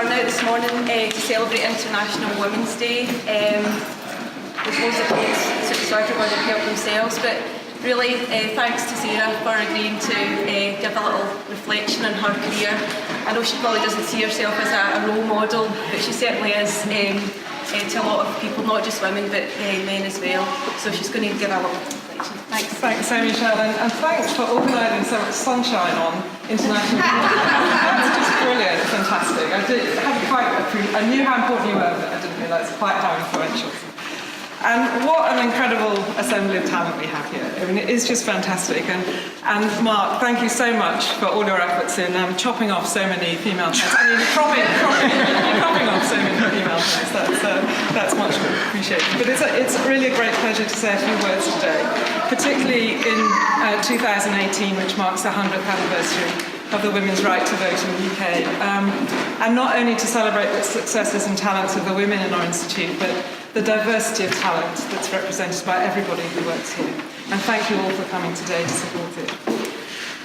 turnout this morning to celebrate International Women's Day. There's loads of folks, so everybody can help themselves, but really thanks to Sarah for agreeing to give a little reflection on her career. I know she probably doesn't see herself as a role model, but she certainly is to a lot of people, not just women, but men as well. So she's going to give a little reflection. Thanks. Thanks, Michelle, and thanks for organising so much sunshine on International Women's Day. That's just brilliant, fantastic. I knew how important you were, but I didn't realise quite how influential. And what an incredible assembly of talent we have here. I mean, it is just fantastic. And Mark, thank you so much for all your efforts in chopping off so many female heads. I mean, cropping off so many female heads. That's much appreciated. But it's really a great pleasure to say a few words today, particularly in 2018, which marks the 100th anniversary of the women's right to vote in the UK. And not only to celebrate the successes and talents of the women in our institute, but the diversity of talent that's represented by everybody who works here. And thank you all for coming today to support it.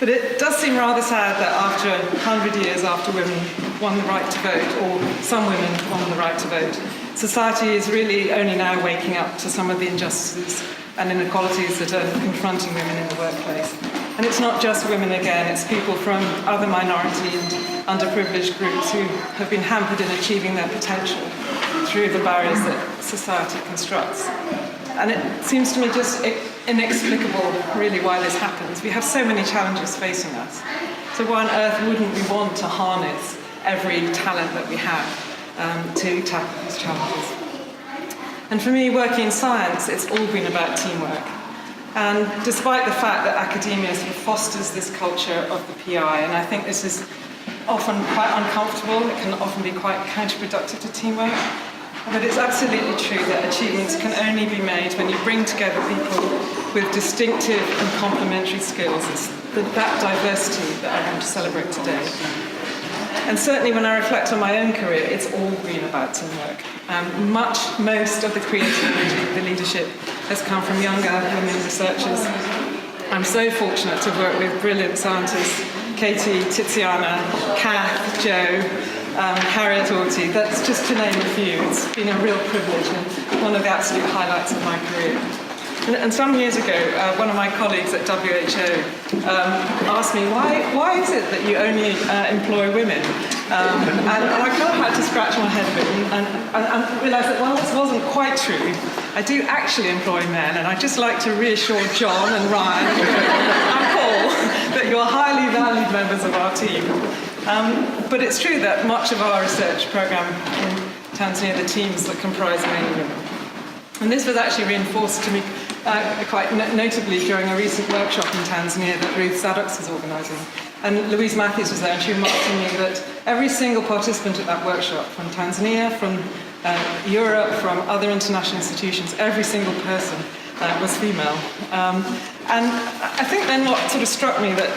But it does seem rather sad that after 100 years after women won the right to vote, or some women won the right to vote, society is really only now waking up to some of the injustices and inequalities that are confronting women in the workplace. And it's not just women again, it's people from other minority and underprivileged groups who have been hampered in achieving their potential through the barriers that society constructs. And it seems to me just inexplicable, really, why this happens. We have so many challenges facing us. So why on earth wouldn't we want to harness every talent that we have to tackle these challenges? And for me, working in science, it's all been about teamwork. And despite the fact that academia sort of fosters this culture of the PI, and I think this is often quite uncomfortable, it can often be quite counterproductive to teamwork, but it's absolutely true that achievements can only be made when you bring together people with distinctive and complementary skills. It's that diversity that I want to celebrate today. And certainly when I reflect on my own career, it's all been about teamwork. Most of the creativity, the leadership, has come from younger women researchers. I'm so fortunate to work with brilliant scientists, Katie, Tiziana, Kath, Jo, Harriet Orty. That's just to name a few. It's been a real privilege and one of the absolute highlights of my career. And some years ago, one of my colleagues at WHO asked me, why is it that you only employ women? And I kind of had to scratch my head a bit and realised that, well, this wasn't quite true. I do actually employ men, and I'd just like to reassure John and Ryan and Paul that you're highly valued members of our team. But it's true that much of our research programme in Tanzania, the teams that comprise mainly women. And this was actually reinforced to me quite notably during a recent workshop in Tanzania that Ruth Saddox was organising. And Louise Matthews was there, and she remarked to me that every single participant at that workshop, from Tanzania, from Europe, from other international institutions, every single person was female. And I think then what sort of struck me that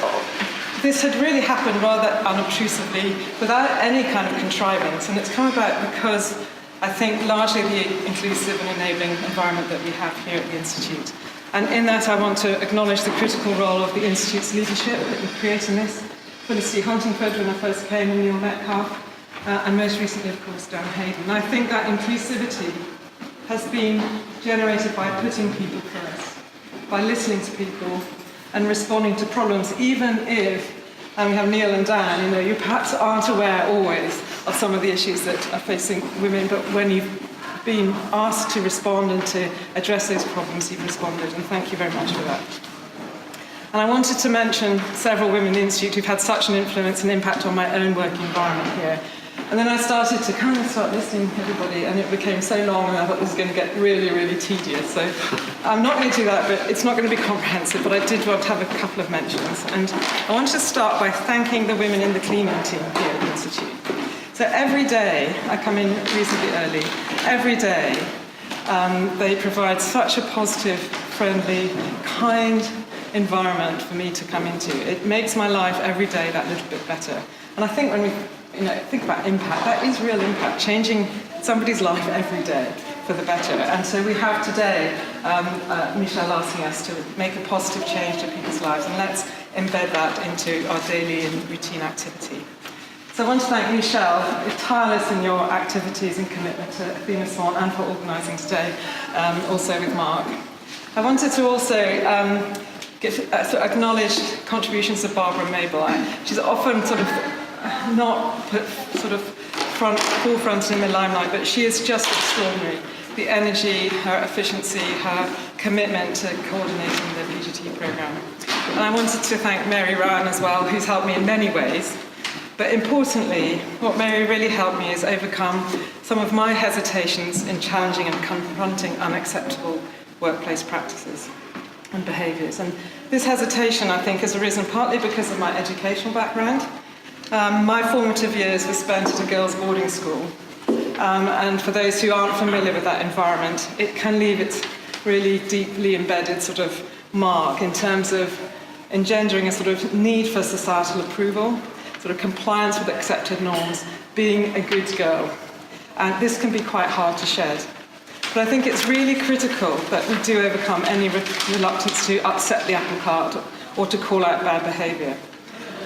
this had really happened rather unobtrusively, without any kind of contrivance, and it's come about because I think largely the inclusive and enabling environment that we have here at the Institute. And in that I want to acknowledge the critical role of the Institute's leadership in creating this. Felicity Huntingford when I first came, and Neil Metcalf, and most recently, of course, Dan Hayden. And I think that inclusivity has been generated by putting people first, by listening to people and responding to problems, even if, and we have Neil and Dan, you perhaps aren't aware always of some of the issues that are facing women, but when you've been asked to respond and to address those problems, you've responded, and thank you very much for that. And I wanted to mention several women in the Institute who've had such an influence and impact on my own working environment here. And then I started to kind of start listing everybody, and it became so long, and I thought this was going to get really, really tedious. So I'm not going to do that, but it's not going to be comprehensive, but I did want to have a couple of mentions. And I wanted to start by thanking the women in the cleaning team here at the Institute. So every day, I come in reasonably early, every day they provide such a positive, friendly, kind environment for me to come into. It makes my life every day that little bit better. And I think when we think about impact, that is real impact, changing somebody's life every day for the better. And so we have today Michelle asking us to make a positive change to people's lives, and let's embed that into our daily and routine activity. So I want to thank Michelle, who's tireless in your activities and commitment to Athena Swan and for organising today, also with Mark. I wanted to also acknowledge contributions of Barbara Mabel. She's often sort of not put sort of forefront in the limelight, but she is just extraordinary. The energy, her efficiency, her commitment to coordinating the PGT programme. And I wanted to thank Mary Ryan as well, who's helped me in many ways. But importantly, what Mary really helped me is overcome some of my hesitations in challenging and confronting unacceptable workplace practices and behaviours. And this hesitation, I think, has arisen partly because of my educational background. My formative years were spent at a girls' boarding school. And for those who aren't familiar with that environment, it can leave its really deeply embedded sort of mark in terms of engendering a sort of need for societal approval, sort of compliance with accepted norms, being a good girl. And this can be quite hard to shed. But I think it's really critical that we do overcome any reluctance to upset the apple cart or to call out bad behaviour.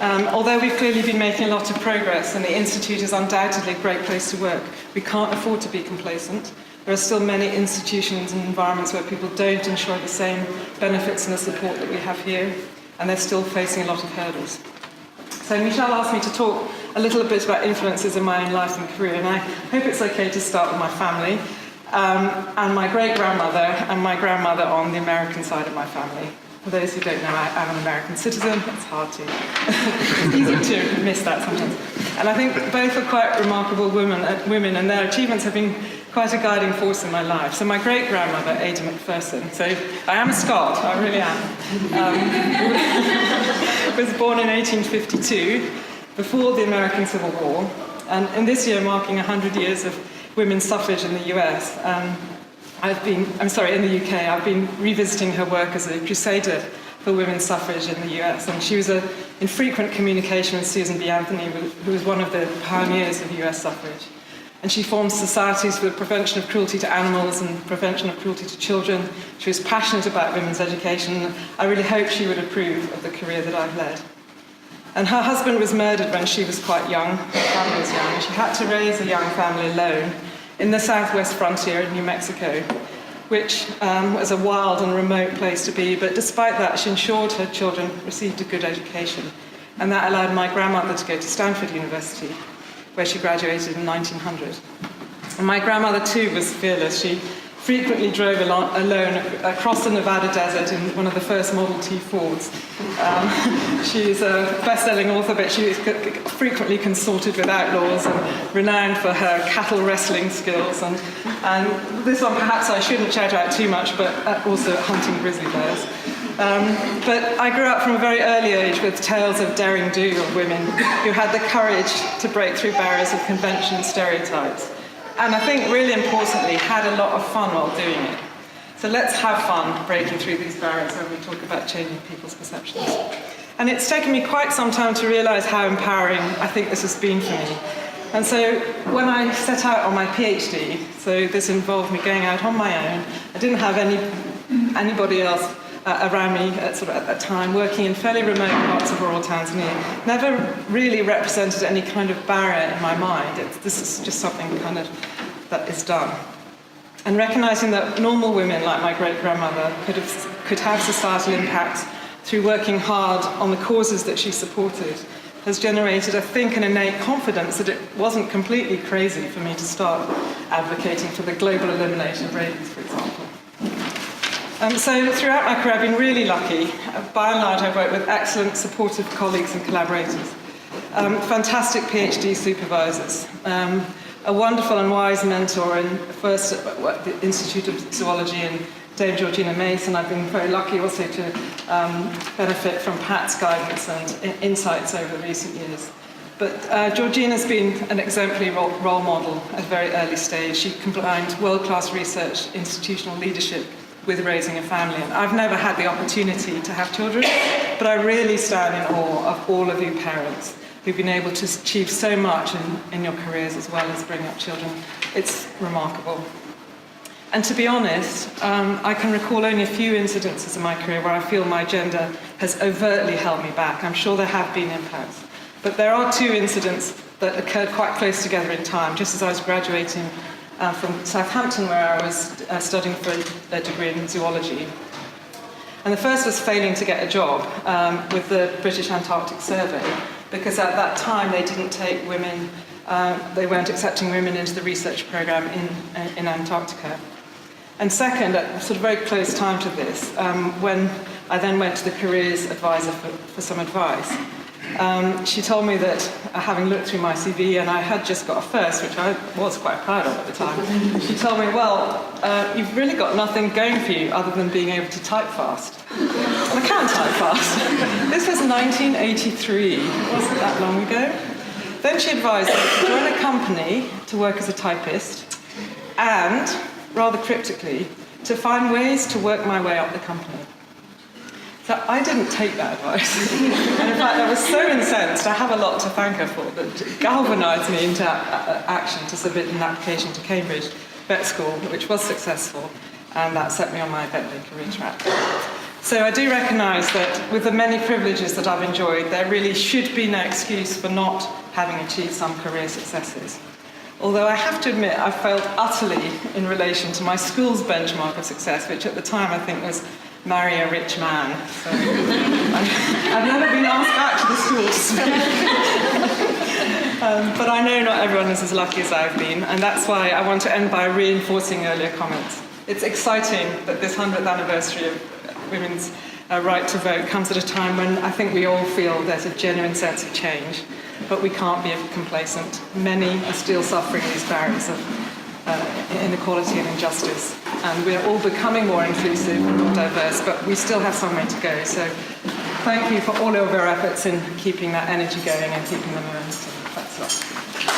Although we've clearly been making a lot of progress and the Institute is undoubtedly a great place to work, we can't afford to be complacent. There are still many institutions and environments where people don't enjoy the same benefits and the support that we have here, and they're still facing a lot of hurdles. So Michelle asked me to talk a little bit about influences in my own life and career, and I hope it's okay to start with my family, and my great-grandmother and my grandmother on the American side of my family. For those who don't know, I'm an American citizen. It's hard to, it's easy to miss that sometimes. And I think both are quite remarkable women, and their achievements have been quite a guiding force in my life. So my great-grandmother, Ada Macpherson, so I am a Scot, I really am, was born in 1852, before the American Civil War, and in this year marking 100 years of women's suffrage in the US. In the UK, I've been revisiting her work as a crusader for women's suffrage in the US, and she was in frequent communication with Susan B. Anthony, who was one of the pioneers of US suffrage. And she formed societies for the prevention of cruelty to animals and prevention of cruelty to children. She was passionate about women's education, and I really hope she would approve of the career that I've led. And her husband was murdered when she was quite young, her family was young, and she had to raise a young family alone in the southwest frontier in New Mexico, which was a wild and remote place to be, but despite that, she ensured her children received a good education. And that allowed my grandmother to go to Stanford University, where she graduated in 1900. And my grandmother, too, was fearless. She frequently drove alone across the Nevada desert in one of the first Model T Fords. She's a best-selling author, but she frequently consorted with outlaws and renowned for her cattle wrestling skills. And this one, perhaps I shouldn't shout out too much, but also hunting grizzly bears. But I grew up from a very early age with tales of daring do of women who had the courage to break through barriers of convention and stereotypes. And I think, really importantly, had a lot of fun while doing it. So let's have fun breaking through these barriers when we talk about changing people's perceptions. And it's taken me quite some time to realise how empowering I think this has been for me. And so when I set out on my PhD, so this involved me going out on my own, I didn't have anybody else around me at that time, working in fairly remote parts of rural Tanzania, never really represented any kind of barrier in my mind. This is just something kind of that is done. And recognising that normal women like my great-grandmother could have societal impact through working hard on the causes that she supported has generated, I think, an innate confidence that it wasn't completely crazy for me to start advocating for the global elimination of rabies, for example. So throughout my career, I've been really lucky. By and large, I've worked with excellent, supportive colleagues and collaborators, fantastic PhD supervisors, a wonderful and wise mentor in first at the Institute of Zoology and Dame Georgina Mason. I've been very lucky also to benefit from Pat's guidance and insights over recent years. But Georgina's been an exemplary role model at a very early stage. She combined world-class research, institutional leadership, with raising a family. And I've never had the opportunity to have children, but I really stand in awe of all of you parents who've been able to achieve so much in your careers as well as bring up children. It's remarkable. And to be honest, I can recall only a few incidences in my career where I feel my gender has overtly held me back. I'm sure there have been impacts. But there are two incidents that occurred quite close together in time, just as I was graduating from Southampton, where I was studying for a degree in zoology. And the first was failing to get a job with the British Antarctic Survey, because at that time they didn't take women, they weren't accepting women into the research program in Antarctica. And second, at sort of very close time to this, when I then went to the careers advisor for some advice, she told me that, having looked through my CV, and I had just got a first, which I was quite proud of at the time, she told me, well, you've really got nothing going for you other than being able to type fast. And I can type fast. This was 1983, it wasn't that long ago. Then she advised me to join a company to work as a typist and, rather cryptically, to find ways to work my way up the company. So I didn't take that advice. And in fact, I was so incensed. I have a lot to thank her for, that galvanised me into action to submit an application to Cambridge Vet School, which was successful, and that set me on my veterinary career track. So I do recognise that with the many privileges that I've enjoyed, there really should be no excuse for not having achieved some career successes. Although I have to admit, I failed utterly in relation to my school's benchmark of success, which at the time I think was marry a rich man. So I've never been asked back to the school to speak. But I know not everyone is as lucky as I've been, and that's why I want to end by reinforcing earlier comments. It's exciting that this 100th anniversary of women's right to vote comes at a time when I think we all feel there's a genuine sense of change, but we can't be complacent. Many are still suffering these barriers of inequality and injustice, and we're all becoming more inclusive and more diverse, but we still have some way to go. So thank you for all of your efforts in keeping that energy going and keeping the momentum. Thanks a lot.